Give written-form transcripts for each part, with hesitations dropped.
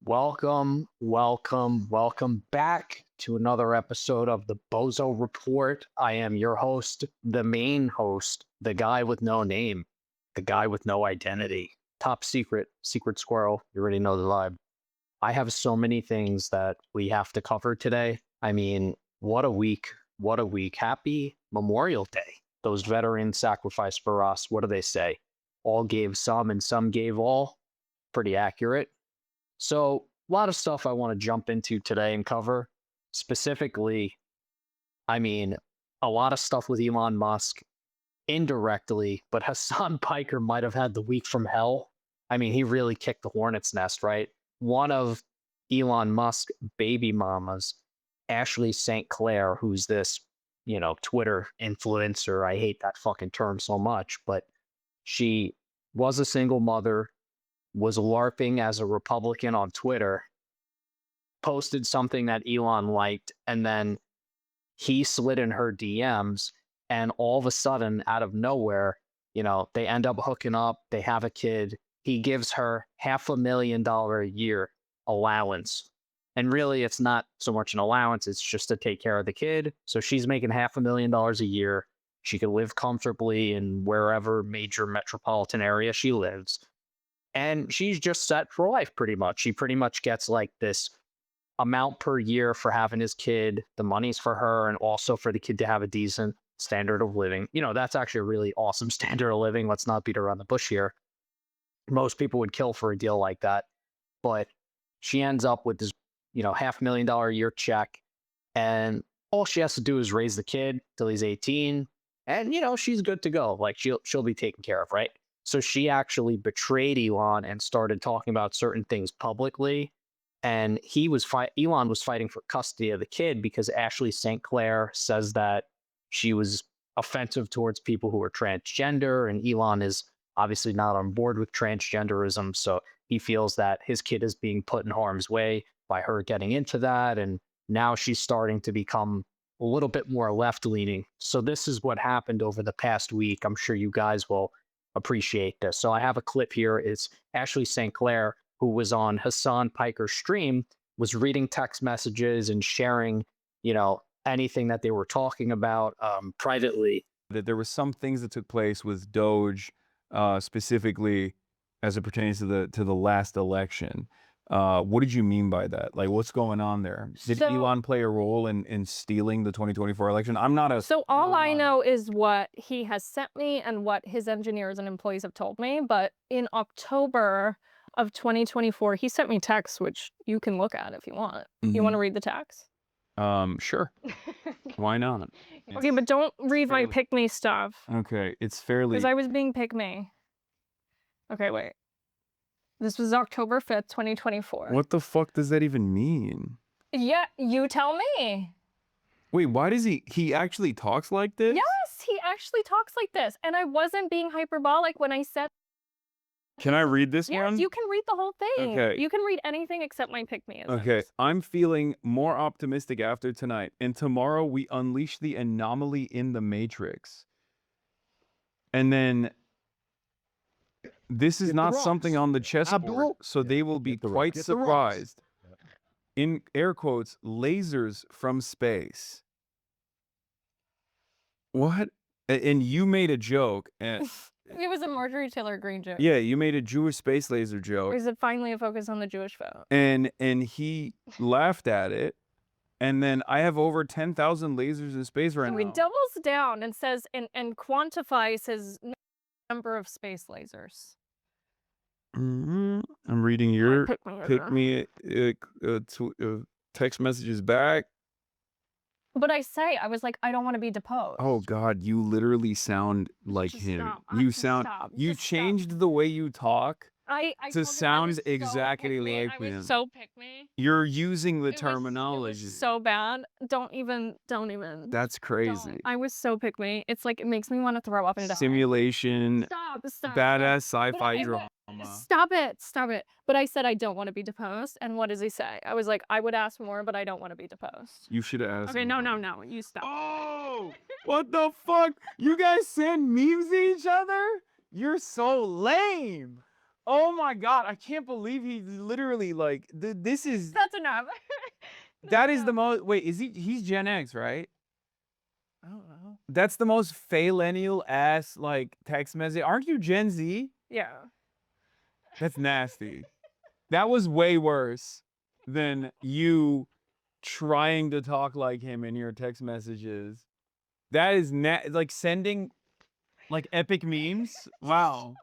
Welcome back to another episode of the Bozo Report. I am your host, the main host, the guy with no name, the guy with no identity, top secret squirrel. You already know the vibe. I have so many things that we have to cover today. I mean, what a week. What a week. Happy Memorial Day. Those veterans sacrificed for us. What do they say? All gave some and some gave all. Pretty accurate. So, a lot of stuff I want to jump into today and cover. Specifically, I mean, a lot of stuff with Elon Musk indirectly, but Hasan Piker might have had the week from hell. I mean, he really kicked the hornet's nest, right? One of Elon Musk's baby mamas, Ashley St. Clair, who's this, Twitter influencer. I hate that fucking term so much, but she was a single mother, was LARPing as a Republican on Twitter, posted something that Elon liked, and then he slid in her DMs, and all of a sudden, out of nowhere, they end up hooking up, they have a kid. He gives her $500,000 a year allowance. And really, it's not so much an allowance, it's just to take care of the kid. So she's making $500,000 a year. She can live comfortably in wherever major metropolitan area she lives. And she's just set for life, pretty much. She pretty much gets like this amount per year for having his kid. The money's for her and also for the kid to have a decent standard of living. That's actually a really awesome standard of living. Let's not beat around the bush here. Most people would kill for a deal like that. But she ends up with this, $500,000 a year check. And all she has to do is raise the kid till he's 18. And, she's good to go. Like she'll be taken care of, right? So she actually betrayed Elon and started talking about certain things publicly. And Elon was fighting for custody of the kid because Ashley St. Clair says that she was offensive towards people who are transgender. And Elon is obviously not on board with transgenderism. So he feels that his kid is being put in harm's way by her getting into that. And now she's starting to become a little bit more left leaning. So this is what happened over the past week. I'm sure you guys will appreciate this. So I have a clip here. It's Ashley St. Clair, who was on Hasan Piker's stream, was reading text messages and sharing, anything that they were talking about privately. That there were some things that took place with Doge, specifically as it pertains to the last election. What did you mean by that? Like, what's going on there? Did Elon play a role in stealing the 2024 election? I'm not a... So all I know is what he has sent me and what his engineers and employees have told me. But in October of 2024, he sent me texts, which you can look at if you want. Mm-hmm. You want to read the text? Sure. Why not? Okay, but don't read my pick me stuff. Okay, it's fairly... Because I was being pick me. Okay, wait. This was October 5th, 2024. What the fuck does that even mean? Yeah, you tell me. Wait, why does he actually talks like this? Yes, he actually talks like this. And I wasn't being hyperbolic when I said... Can I read this one? Yes, you can read the whole thing. Okay. You can read anything except my pick-me-isms. Okay, I'm feeling more optimistic after tonight. And tomorrow we unleash the anomaly in the Matrix. And then... This is not something on the chessboard, so they will be quite surprised. In air quotes, lasers from space. What? And you made a joke. And it was a Marjorie Taylor Greene joke. Yeah, you made a Jewish space laser joke. Or is it finally a focus on the Jewish vote? And he laughed at it. And then I have over 10,000 lasers in space right now. He doubles down and says and quantifies his number of space lasers. I'm reading your pick me text messages back. But I was like, I don't want to be deposed. Oh God, you literally sound like him. Stop. You changed the way you talk to sound exactly like him. I was so pick me. You're using the terminology. It was so bad. Don't even. That's crazy. Don't. I was so pick me. It's like, it makes me want to throw up and die. Simulation. Stop. Badass sci-fi drama. Stop it. But I said I don't want to be deposed. And what does he say? I was like, I would ask more, but I don't want to be deposed. You should have asked. Okay, no. You stop. Oh, what the fuck? You guys send memes to each other? You're so lame. Oh my God, I can't believe he literally like this is That's enough. that is the most. Wait, is he's Gen X, right? I don't know. That's the most millennial ass like text message. Aren't you Gen Z? Yeah. That's nasty. That was way worse than you trying to talk like him in your text messages. That is like sending like epic memes. Wow.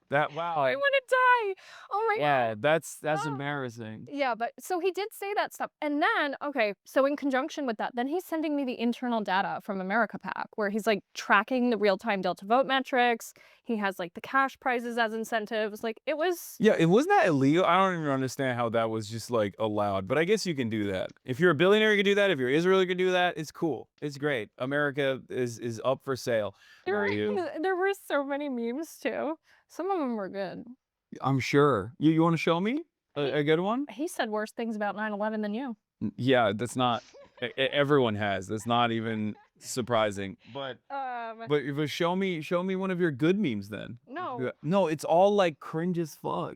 Wow. I want to die. Oh my Yeah, God. that's Ah. embarrassing. Yeah, but so he did say that stuff. And then, okay, so in conjunction with that, then he's sending me the internal data from America Pack, where he's like tracking the real-time Delta vote metrics. He has like the cash prizes as incentives. Like it was. Yeah, it wasn't that illegal. I don't even understand how that was just like allowed. But I guess you can do that. If you're a billionaire, you can do that. If you're Israel, you can do that. It's cool. It's great. America is up for sale. There, Are you? there were so many memes too. Some of them were good. I'm sure. You want to show me a good one? He said worse things about 9/11 than you. Yeah, that's not. Everyone has. That's not even surprising. But show me one of your good memes then. No. No, it's all like cringe as fuck.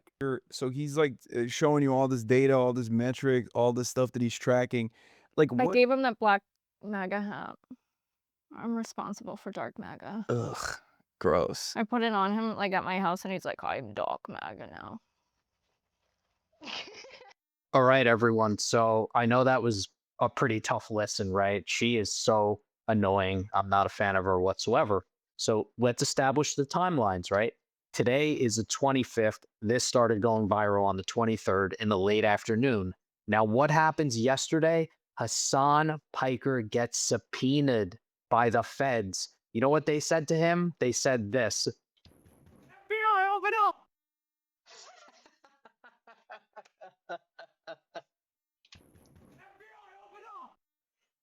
So he's like showing you all this data, all this metric, all this stuff that he's tracking. Like I what? gave him that black MAGA hat. I'm responsible for dark MAGA. Ugh, gross. I put it on him like at my house and he's like, I'm dark MAGA now. All right, everyone. So I know that was a pretty tough listen, right? She is so annoying. I'm not a fan of her whatsoever. So let's establish the timelines, right? Today is the 25th. This started going viral on the 23rd in the late afternoon. Now, what happens yesterday? Hasan Piker gets subpoenaed by the feds. You know what they said to him? They said this. FBI, open up!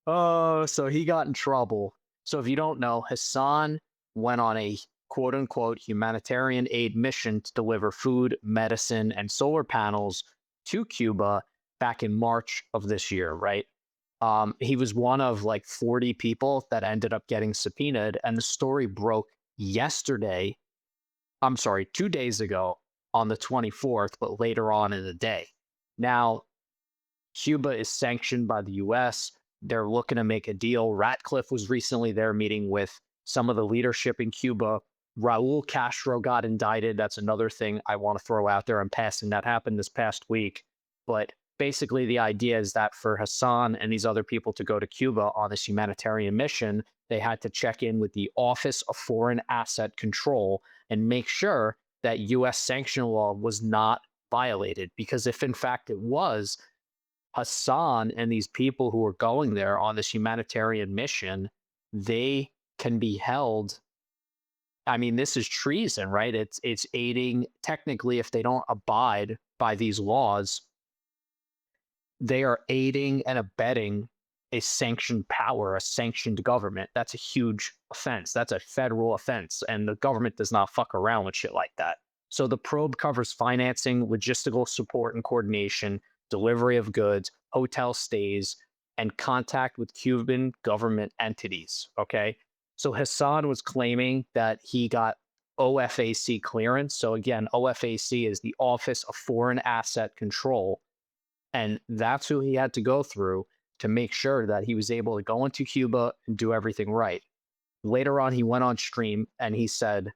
Oh, so he got in trouble. So if you don't know, Hasan went on a quote unquote humanitarian aid mission to deliver food, medicine, and solar panels to Cuba back in March of this year, right? He was one of like 40 people that ended up getting subpoenaed, and the story broke yesterday. I'm sorry, 2 days ago on the 24th, but later on in the day. Now, Cuba is sanctioned by the US. They're looking to make a deal. Ratcliffe was recently there meeting with some of the leadership in Cuba. Raul Castro got indicted. That's another thing I want to throw out there in passing. That happened this past week. But basically, the idea is that for Hasan and these other people to go to Cuba on this humanitarian mission, they had to check in with the Office of Foreign Asset Control and make sure that US sanction law was not violated. Because if in fact it was, Hasan and these people who are going there on this humanitarian mission, they can be held. I mean, this is treason, right? It's aiding, technically, if they don't abide by these laws, they are aiding and abetting a sanctioned power, a sanctioned government. That's a huge offense. That's a federal offense. And the government does not fuck around with shit like that. So the probe covers financing, logistical support and coordination, delivery of goods, hotel stays, and contact with Cuban government entities. Okay. So Hasan was claiming that he got OFAC clearance. So again, OFAC is the Office of Foreign Asset Control. And that's who he had to go through to make sure that he was able to go into Cuba and do everything right. Later on, he went on stream and he said,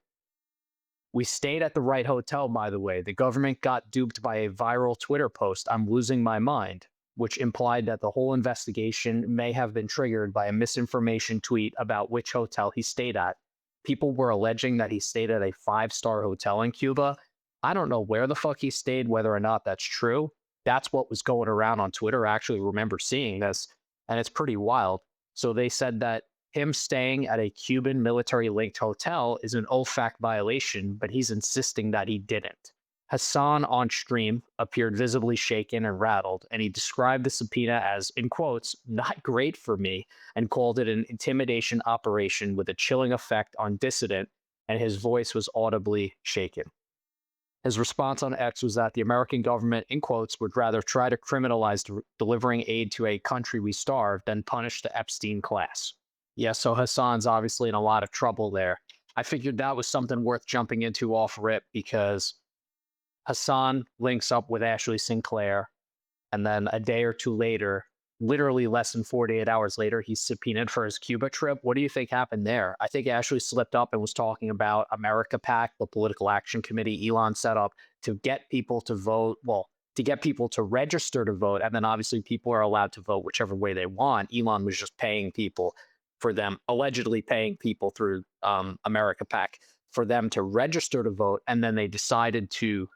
"We stayed at the right hotel, by the way. The government got duped by a viral Twitter post. I'm losing my mind," which implied that the whole investigation may have been triggered by a misinformation tweet about which hotel he stayed at. People were alleging that he stayed at a 5-star hotel in Cuba. I don't know where the fuck he stayed, whether or not that's true. That's what was going around on Twitter. I actually remember seeing this, and it's pretty wild. So they said that him staying at a Cuban military-linked hotel is an OFAC violation, but he's insisting that he didn't. Hasan on stream appeared visibly shaken and rattled, and he described the subpoena as, in quotes, "not great for me," and called it an intimidation operation with a chilling effect on dissident, and his voice was audibly shaken. His response on X was that the American government, in quotes, would rather try to criminalize delivering aid to a country we starve than punish the Epstein class. Yeah, so Hasan's obviously in a lot of trouble there. I figured that was something worth jumping into off rip because Hasan links up with Ashley Sinclair, and then a day or two later, literally less than 48 hours later, he's subpoenaed for his Cuba trip. What do you think happened there? I think Ashley slipped up and was talking about America PAC, the political action committee Elon set up to get people to vote. Well, to get people to register to vote. And then obviously people are allowed to vote whichever way they want. Elon was just paying people for them, allegedly paying people through America PAC for them to register to vote. And then they decided to,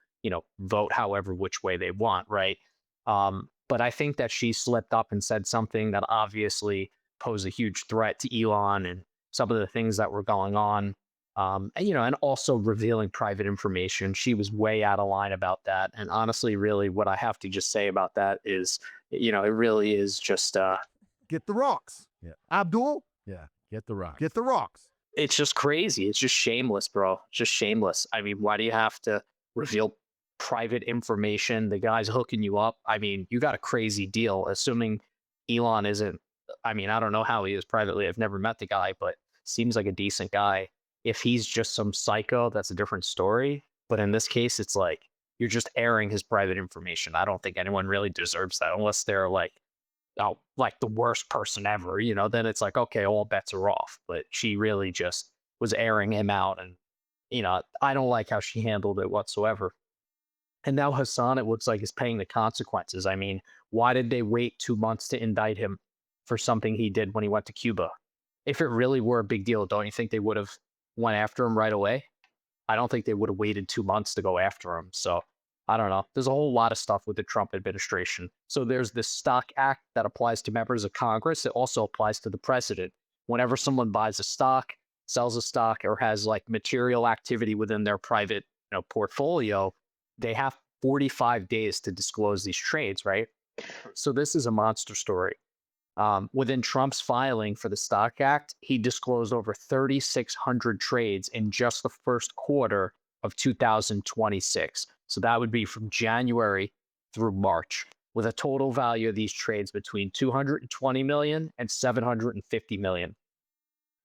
vote however which way they want, right? But I think that she slipped up and said something that obviously posed a huge threat to Elon and some of the things that were going on. And also revealing private information. She was way out of line about that. And honestly, really, what I have to just say about that is, it really is just get the rocks. Yeah. Abdul, Yeah. Get the rock. get the rocks. it's just crazy. It's just shameless, bro. Just shameless. I mean, why do you have to reveal private information? The guy's hooking you up. I mean, you got a crazy deal, assuming Elon isn't. I mean, I don't know how he is privately. I've never met the guy, but seems like a decent guy. If he's just some psycho, that's a different story. But in this case, it's like you're just airing his private information. I don't think anyone really deserves that unless they're like, oh, like the worst person ever, then it's like, okay, all bets are off. But she really just was airing him out. And, I don't like how she handled it whatsoever. And now Hasan, it looks like, is paying the consequences. I mean, why did they wait 2 months to indict him for something he did when he went to Cuba? If it really were a big deal, don't you think they would have went after him right away? I don't think they would have waited 2 months to go after him. So I don't know. There's a whole lot of stuff with the Trump administration. So there's this Stock Act that applies to members of Congress. It also applies to the president. Whenever someone buys a stock, sells a stock, or has like material activity within their private portfolio, they have 45 days to disclose these trades, right? So this is a monster story. Within Trump's filing for the Stock Act, he disclosed over 3,600 trades in just the first quarter of 2026. So that would be from January through March, with a total value of these trades between 220 million and 750 million.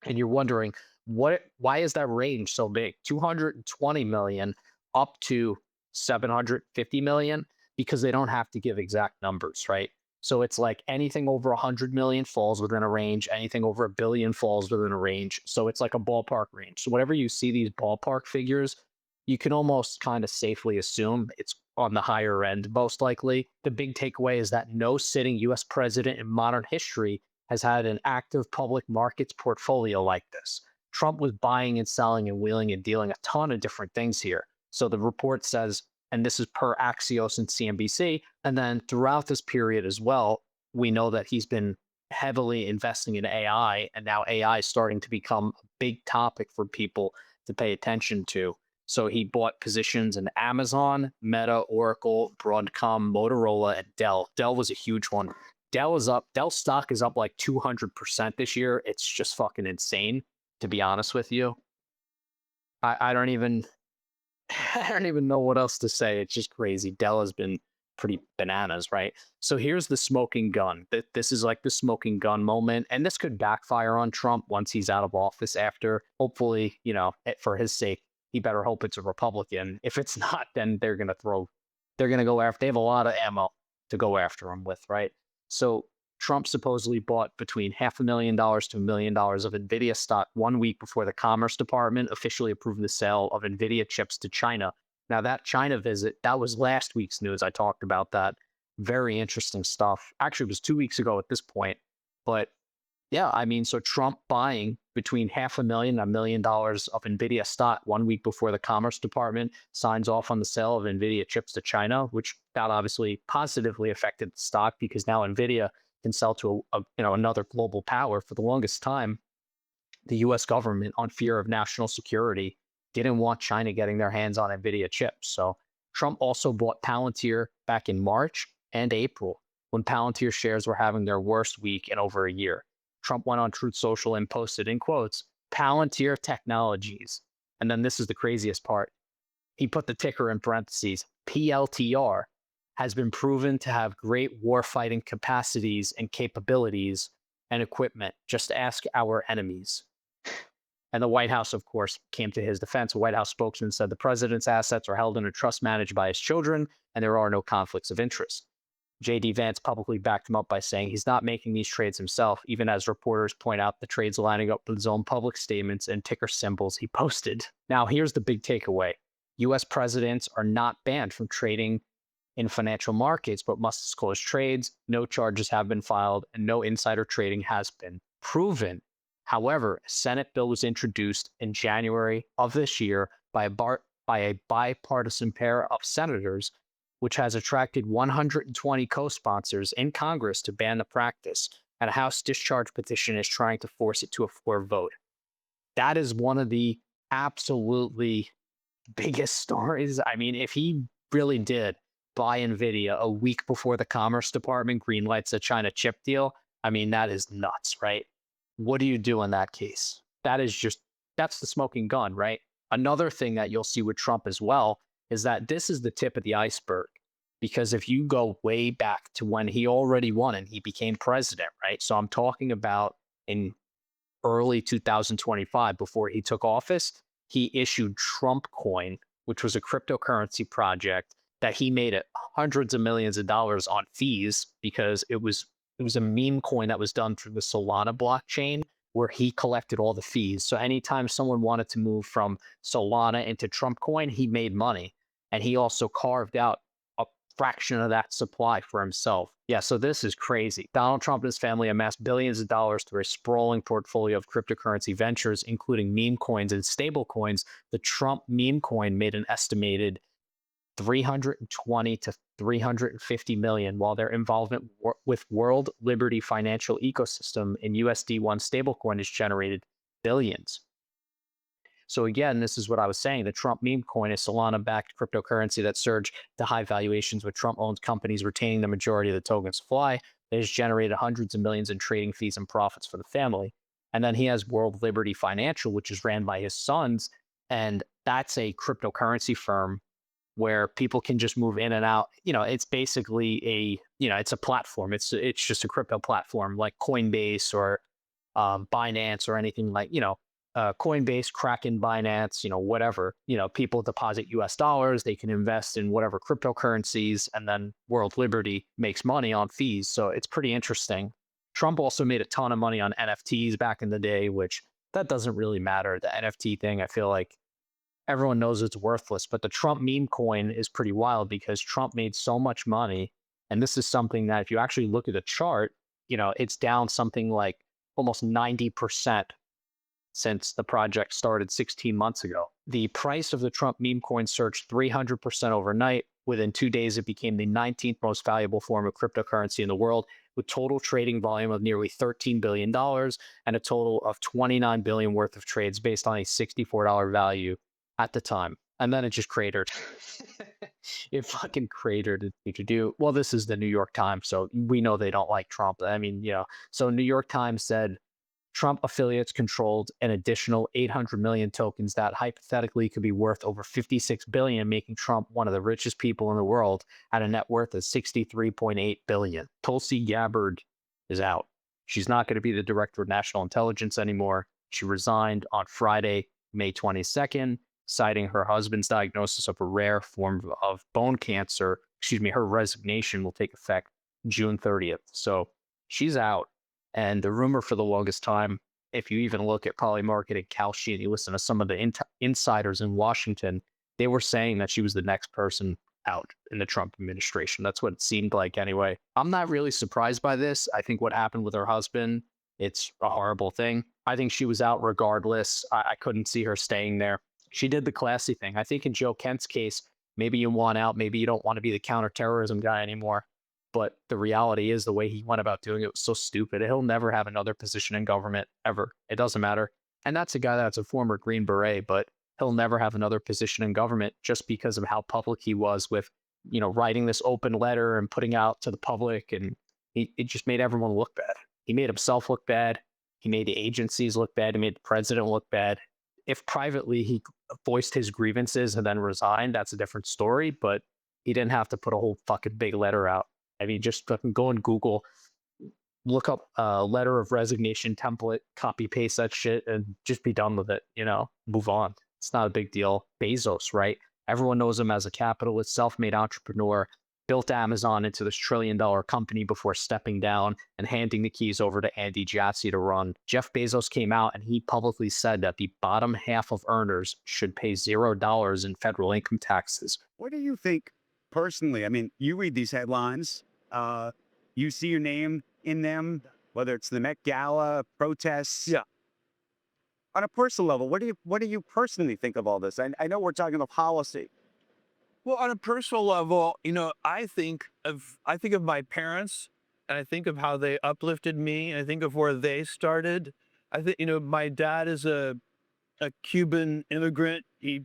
And you're wondering, why is that range so big? 220 million up to 750 million? Because they don't have to give exact numbers, right? So it's like anything over 100 million falls within a range, anything over 1 billion falls within a range. So it's like a ballpark range. So whenever you see these ballpark figures, you can almost kind of safely assume it's on the higher end, most likely. The big takeaway is that no sitting US president in modern history has had an active public markets portfolio like this. Trump was buying and selling and wheeling and dealing a ton of different things here. So the report says, and this is per Axios and CNBC, and then throughout this period as well, we know that he's been heavily investing in AI, and now AI is starting to become a big topic for people to pay attention to. So he bought positions in Amazon, Meta, Oracle, Broadcom, Motorola, and Dell. Dell was a huge one. Dell stock is up like 200% this year. It's just fucking insane, to be honest with you. I don't even know what else to say. It's just crazy. Dell has been pretty bananas, right? So here's the smoking gun. This is like the smoking gun moment, and this could backfire on Trump once he's out of office after. Hopefully, for his sake, he better hope it's a Republican. If it's not, then they're going to go after, they have a lot of ammo to go after him with, right? So Trump supposedly bought between $500,000 to $1 million of NVIDIA stock 1 week before the Commerce Department officially approved the sale of NVIDIA chips to China. Now, that China visit, that was last week's news. I talked about that. Very interesting stuff. Actually, it was 2 weeks ago at this point. But yeah, I mean, so Trump buying between $500,000 and $1 million of NVIDIA stock 1 week before the Commerce Department signs off on the sale of NVIDIA chips to China, which that obviously positively affected the stock because now NVIDIA can sell to another global power. For the longest time, the U.S. government, on fear of national security, didn't want China getting their hands on NVIDIA chips. So Trump also bought Palantir back in March and April when Palantir shares were having their worst week in over a year. Trump went on Truth Social and posted, in quotes, Palantir Technologies. And then this is the craziest part. He put the ticker in parentheses, PLTR, has been proven to have great warfighting capacities and capabilities and equipment. Just ask our enemies. And the White House, of course, came to his defense. A White House spokesman said the president's assets are held in a trust managed by his children, and there are no conflicts of interest. J.D. Vance publicly backed him up by saying he's not making these trades himself, even as reporters point out the trades lining up with his own public statements and ticker symbols he posted. Now, here's the big takeaway. U.S. presidents are not banned from trading in financial markets, but must disclose trades. No charges have been filed, and no insider trading has been proven. However, a Senate bill was introduced in January of this year by a bipartisan pair of senators, which has attracted 120 co-sponsors in Congress to ban the practice, and a House discharge petition is trying to force it to a floor vote. That is one of the absolutely biggest stories. I mean, if he really did buy NVIDIA a week before the Commerce Department greenlights the China chip deal, I mean, that is nuts, right? What do you do in that case? That's the smoking gun, right? Another thing that you'll see with Trump as well is that this is the tip of the iceberg. Because if you go way back to when he already won and he became president, right? So I'm talking about in early 2025, before he took office, he issued Trump Coin, which was a cryptocurrency project that he made hundreds of millions of dollars on fees because it was a meme coin that was done through the Solana blockchain where he collected all the fees. So anytime someone wanted to move from Solana into Trump Coin, he made money. And he also carved out a fraction of that supply for himself. Yeah, so this is crazy. Donald Trump and his family amassed billions of dollars through a sprawling portfolio of cryptocurrency ventures, including meme coins and stable coins. The Trump meme coin made an estimated 320 to 350 million, while their involvement with World Liberty Financial Ecosystem in USD1 stablecoin has generated billions. So again, this is what I was saying. The Trump meme coin is Solana-backed cryptocurrency that surged to high valuations with Trump-owned companies retaining the majority of the token supply. That has generated hundreds of millions in trading fees and profits for the family. And then he has World Liberty Financial, which is ran by his sons, and that's a cryptocurrency firm where people can just move in and out. You know, it's basically it's a platform. It's just a crypto platform like Coinbase or Binance or anything like, Coinbase, Kraken, Binance, whatever. People deposit US dollars, they can invest in whatever cryptocurrencies, and then World Liberty makes money on fees. So it's pretty interesting. Trump also made a ton of money on NFTs back in the day, which that doesn't really matter. The NFT thing, I feel like everyone knows it's worthless, but the Trump meme coin is pretty wild because Trump made so much money. And this is something that if you actually look at the chart, it's down something like almost 90% since the project started 16 months ago. The price of the Trump meme coin surged 300% overnight. Within 2 days, it became the 19th most valuable form of cryptocurrency in the world, with total trading volume of nearly $13 billion and a total of $29 billion worth of trades based on a $64 value at the time. And then it just cratered. It fucking cratered. Well, this is the New York Times, so we know they don't like Trump. I mean, so New York Times said Trump affiliates controlled an additional 800 million tokens that hypothetically could be worth over 56 billion, making Trump one of the richest people in the world at a net worth of 63.8 billion. Tulsi Gabbard is out. She's not going to be the director of national intelligence anymore. She resigned on Friday, May 22nd, citing her husband's diagnosis of a rare form of bone cancer. Her resignation will take effect June 30th. So she's out. And the rumor for the longest time, if you even look at Polymarket and Kalshi and you listen to some of the insiders in Washington, they were saying that she was the next person out in the Trump administration. That's what it seemed like anyway. I'm not really surprised by this. I think what happened with her husband, it's a horrible thing. I think she was out regardless. I couldn't see her staying there. She did the classy thing. I think in Joe Kent's case, maybe you want out, maybe you don't want to be the counterterrorism guy anymore. But the reality is the way he went about doing it was so stupid. He'll never have another position in government ever. It doesn't matter. And that's a guy that's a former Green Beret, but he'll never have another position in government just because of how public he was with, writing this open letter and putting out to the public. And it just made everyone look bad. He made himself look bad. He made the agencies look bad. He made the president look bad. If privately he voiced his grievances and then resigned, that's a different story. But he didn't have to put a whole fucking big letter out. I mean, just fucking go and Google look up a letter of resignation template, copy paste that shit, and just be done with it. Move on. It's not a big deal. Bezos, right? Everyone knows him as a capitalist, self-made entrepreneur, built Amazon into this trillion-dollar company before stepping down and handing the keys over to Andy Jassy to run. Jeff Bezos came out and he publicly said that the bottom half of earners should pay $0 in federal income taxes. What do you think personally? I mean, you read these headlines, you see your name in them, whether it's the Met Gala, protests. Yeah. On a personal level, what do you personally think of all this? I know we're talking about policy. Well, on a personal level, I think of my parents, and I think of how they uplifted me, and I think of where they started. I think, my dad is a Cuban immigrant. He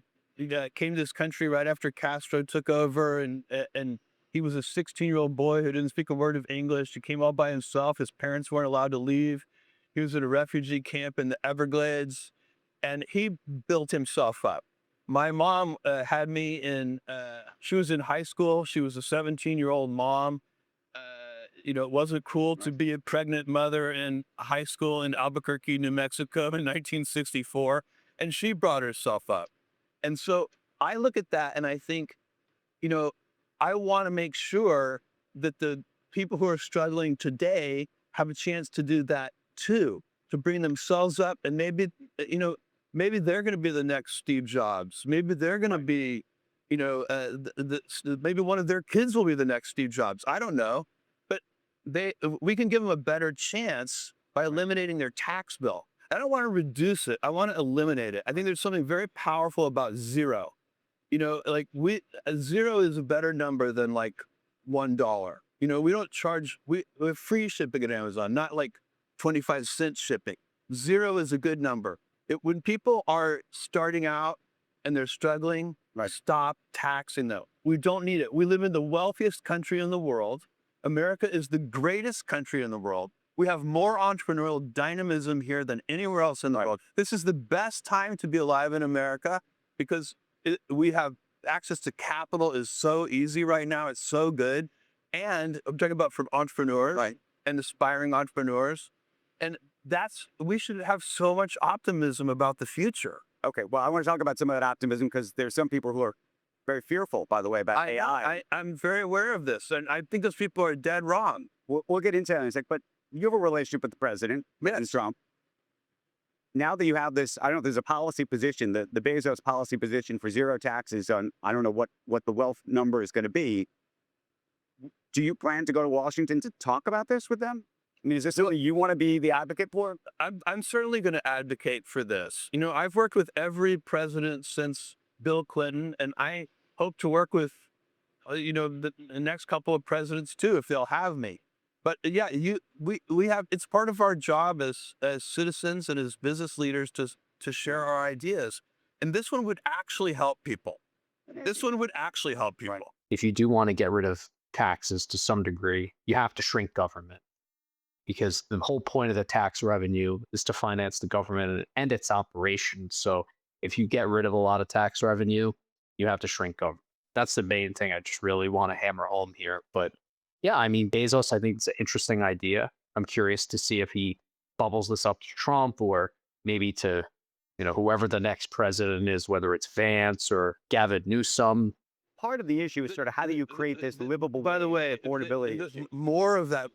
came to this country right after Castro took over, and he was a 16-year-old boy who didn't speak a word of English. He came all by himself. His parents weren't allowed to leave. He was at a refugee camp in the Everglades, and he built himself up. My mom had me she was in high school. She was a 17-year-old mom. It wasn't cool to be a pregnant mother in high school in Albuquerque, New Mexico in 1964. And she brought herself up. And so I look at that and I think, I want to make sure that the people who are struggling today have a chance to do that too, to bring themselves up. And maybe, maybe they're going to be the next Steve Jobs. Maybe they're going to be, maybe one of their kids will be the next Steve Jobs. I don't know. But we can give them a better chance by eliminating their tax bill. I don't want to reduce it. I want to eliminate it. I think there's something very powerful about zero. Zero is a better number than like $1. We don't charge, we have free shipping at Amazon, not like 25-cent shipping. Zero is a good number. When people are starting out and they're struggling, stop taxing them. We don't need it. We live in the wealthiest country in the world. America is the greatest country in the world. We have more entrepreneurial dynamism here than anywhere else in the world. This is the best time to be alive in America because we have access to capital is so easy right now. It's so good. And I'm talking about from entrepreneurs and aspiring entrepreneurs. And we should have so much optimism about the future. Okay, well, I want to talk about some of that optimism because there's some people who are very fearful, by the way, about AI. I'm very aware of this, and I think those people are dead wrong. We'll get into that in a sec, but you have a relationship with the president, Mr. Trump. Now that you have this, I don't know if there's a policy position, the Bezos policy position for zero taxes on, I don't know what the wealth number is going to be. Do you plan to go to Washington to talk about this with them? I mean, is this something you want to be the advocate for? I'm certainly going to advocate for this. I've worked with every president since Bill Clinton, and I hope to work with, the next couple of presidents too, if they'll have me. But yeah, we have, it's part of our job as citizens and as business leaders to share our ideas. And this one would actually help people. This one would actually help people. If you do want to get rid of taxes to some degree, you have to shrink government. Because the whole point of the tax revenue is to finance the government and its operations. So if you get rid of a lot of tax revenue, you have to shrink government. That's the main thing I just really want to hammer home here. But yeah, I mean, Bezos, I think it's an interesting idea. I'm curious to see if he bubbles this up to Trump or maybe to, whoever the next president is, whether it's Vance or Gavin Newsom. Part of the issue is sort of how do you create this livable, by the way, affordability? More of that,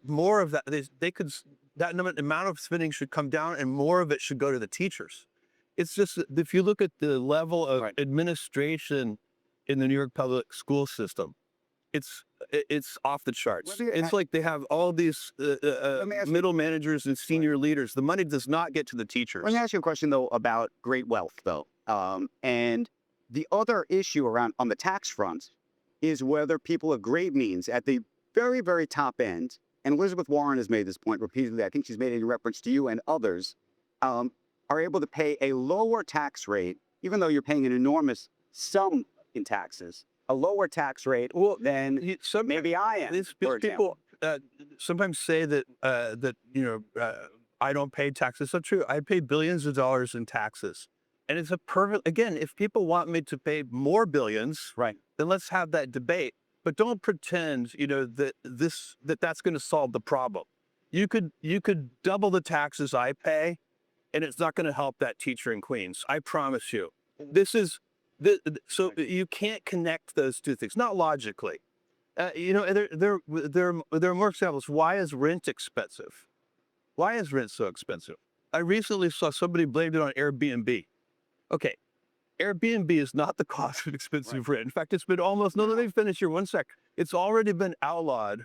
they could, that amount of spending should come down and more of it should go to the teachers. It's just, if you look at the level of administration in the New York public school system, it's off the charts. It's like they have all these middle managers and senior leaders. The money does not get to the teachers. Let me ask you a question, though, about great wealth, though. And the other issue on the tax front is whether people of great means at the very, very top end, and Elizabeth Warren has made this point repeatedly, I think she's made it in reference to you and others, are able to pay a lower tax rate, even though you're paying an enormous sum in taxes, a lower tax rate than maybe I am. These people sometimes say that I don't pay taxes. It's not true. I pay billions of dollars in taxes. And it's a perfect, again, if people want me to pay more billions, then let's have that debate. But don't pretend, that's going to solve the problem. you could double the taxes I pay, and it's not going to help that teacher in Queens. I promise you. This is so you can't connect those two things, not logically. You know, there are more examples. Why is rent expensive? Why is rent so expensive? I recently saw somebody blamed it on Airbnb. Okay, Airbnb is not the cause of expensive rent. In fact, it's been almost, no, let me finish here 1 sec. It's already been outlawed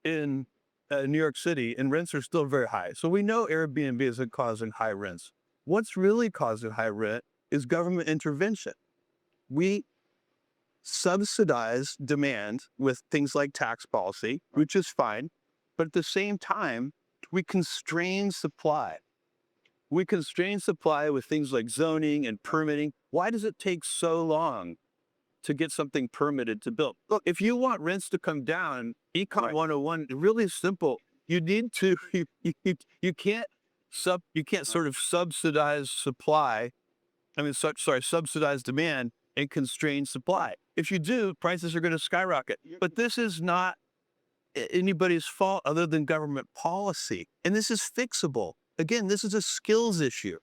in New York City, and rents are still very high. So we know Airbnb isn't causing high rents. What's really causing high rent is government intervention. We subsidize demand with things like tax policy, which is fine. But at the same time, we constrain supply. We constrain supply with things like zoning and permitting. Why does it take so long to get something permitted to build? Look, if you want rents to come down, Econ 101, really simple. You need to, you can't sort of subsidize supply. I mean, subsidize demand and constrain supply. If you do, prices are going to skyrocket. But this is not anybody's fault other than government policy. And this is fixable. Again, this is a skills issue.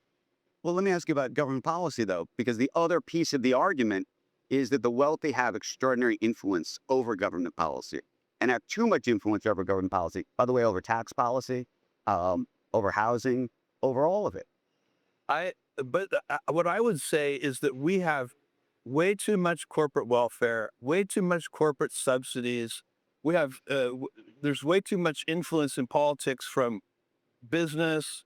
Well, let me ask you about government policy, though, because the other piece of the argument is that the wealthy have extraordinary influence over government policy and have too much influence over government policy, by the way, over tax policy, over housing, over all of it. But what I would say is that we have way too much corporate welfare, way too much corporate subsidies. We have, there's way too much influence in politics from business,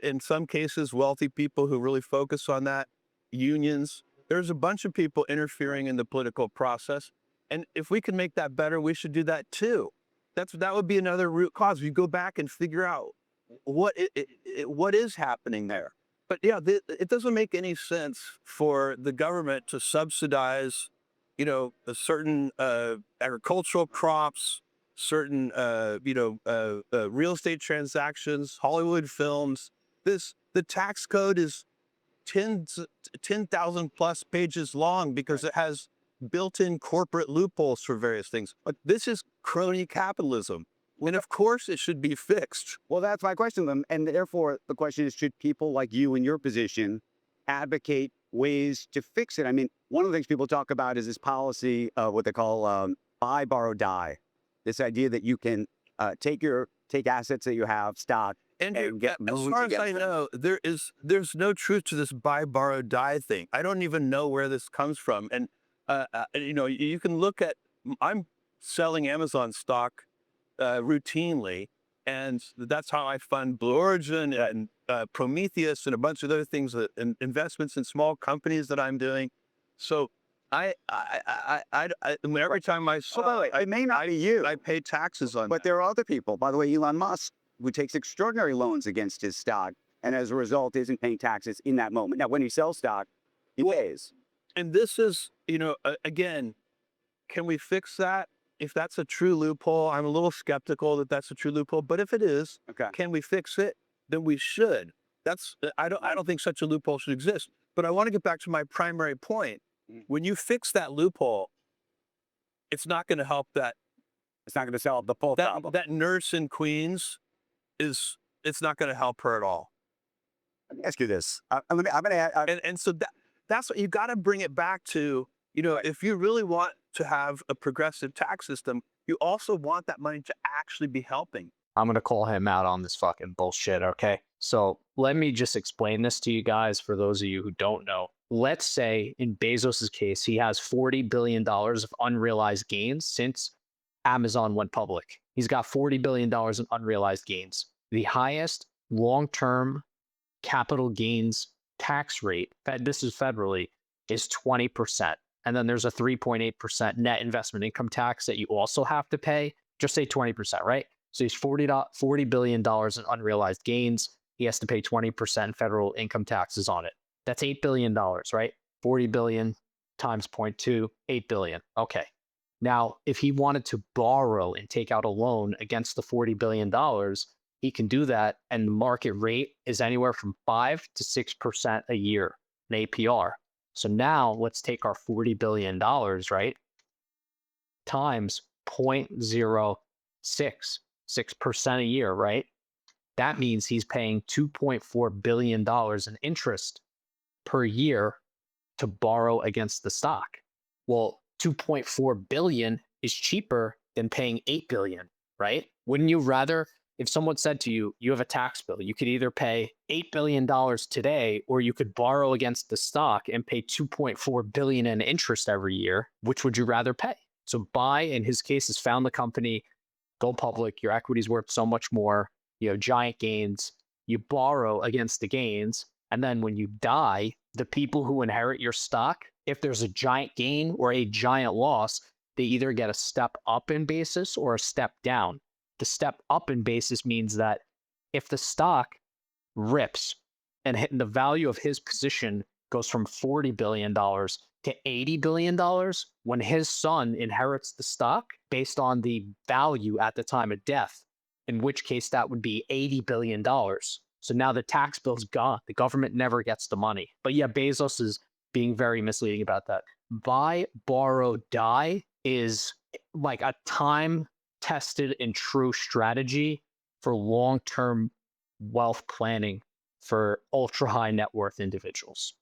in some cases, wealthy people who really focus on that, unions. There's a bunch of people interfering in the political process. And if we can make that better, we should do that too. That would be another root cause. We go back and figure out what is happening there. But yeah, it doesn't make any sense for the government to subsidize, you know, a certain agricultural crops, certain real estate transactions, Hollywood films. The tax code is 10,000 plus pages long because it has built-in corporate loopholes for various things. But this is crony capitalism. And of course it should be fixed. Well, that's my question to them. And therefore, the question is, should people like you in your position advocate ways to fix it? I mean, one of the things people talk about is this policy, what they call buy, borrow, die. This idea that you can take assets that you have, stock, and get as far as I know, there's no truth to this buy, borrow, die thing. I don't even know where this comes from. And you know, you can look at, I'm selling Amazon stock routinely, and that's how I fund Blue Origin and Prometheus and a bunch of other things, and investments in small companies that I'm doing. So every time I sell, it may not be you, I pay taxes on. But there are other people. By the way, Elon Musk, who takes extraordinary loans against his stock, and as a result, isn't paying taxes in that moment. Now, when he sells stock, he pays. And this is, you know, again, can we fix that? If that's a true loophole, I'm a little skeptical that that's a true loophole. But if it is, can we fix it? Then we should. I don't think such a loophole should exist. But I want to get back to my primary point. When you fix that loophole, it's not going to help that. It's not going to solve the full problem. That nurse in Queens it's not going to help her at all. Let me ask you this. I'm going to. And so that's what you got to bring it back to. You know, if you really want to have a progressive tax system, you also want that money to actually be helping. I'm going to call him out on this fucking bullshit, okay? So let me just explain this to you guys for those of you who don't know. Let's say in Bezos' case, he has $40 billion of unrealized gains since Amazon went public. He's got $40 billion in unrealized gains. The highest long-term capital gains tax rate, this is federally, is 20%. And then there's a 3.8% net investment income tax that you also have to pay. Just say 20%, right? So he's $40 billion in unrealized gains. He has to pay 20% federal income taxes on it. That's $8 billion, right? 40 billion times 0.2, 8 billion. Okay. Now, if he wanted to borrow and take out a loan against the $40 billion, he can do that. And the market rate is anywhere from 5 to 6% a year in APR. So now let's take our $40 billion, right, times 0.06. 6% a year, right? That means he's paying $2.4 billion in interest per year to borrow against the stock. Well, 2.4 billion is cheaper than paying 8 billion, right? Wouldn't you rather, if someone said to you, you have a tax bill, you could either pay $8 billion today, or you could borrow against the stock and pay 2.4 billion in interest every year. Which would you rather pay? So buy, in his case, has found the company, go public, your equity's worth so much more, you have giant gains, you borrow against the gains, and then when you die, the people who inherit your stock, if there's a giant gain or a giant loss, they either get a step up in basis or a step down. The step up in basis means that if the stock rips and the value of his position goes from $40 billion to $80 billion, when his son inherits the stock based on the value at the time of death, in which case that would be $80 billion. So now the tax bill's gone. The government never gets the money. But yeah, Bezos is being very misleading about that. Buy, borrow, die is like a time-tested and true strategy for long-term wealth planning for ultra-high net worth individuals.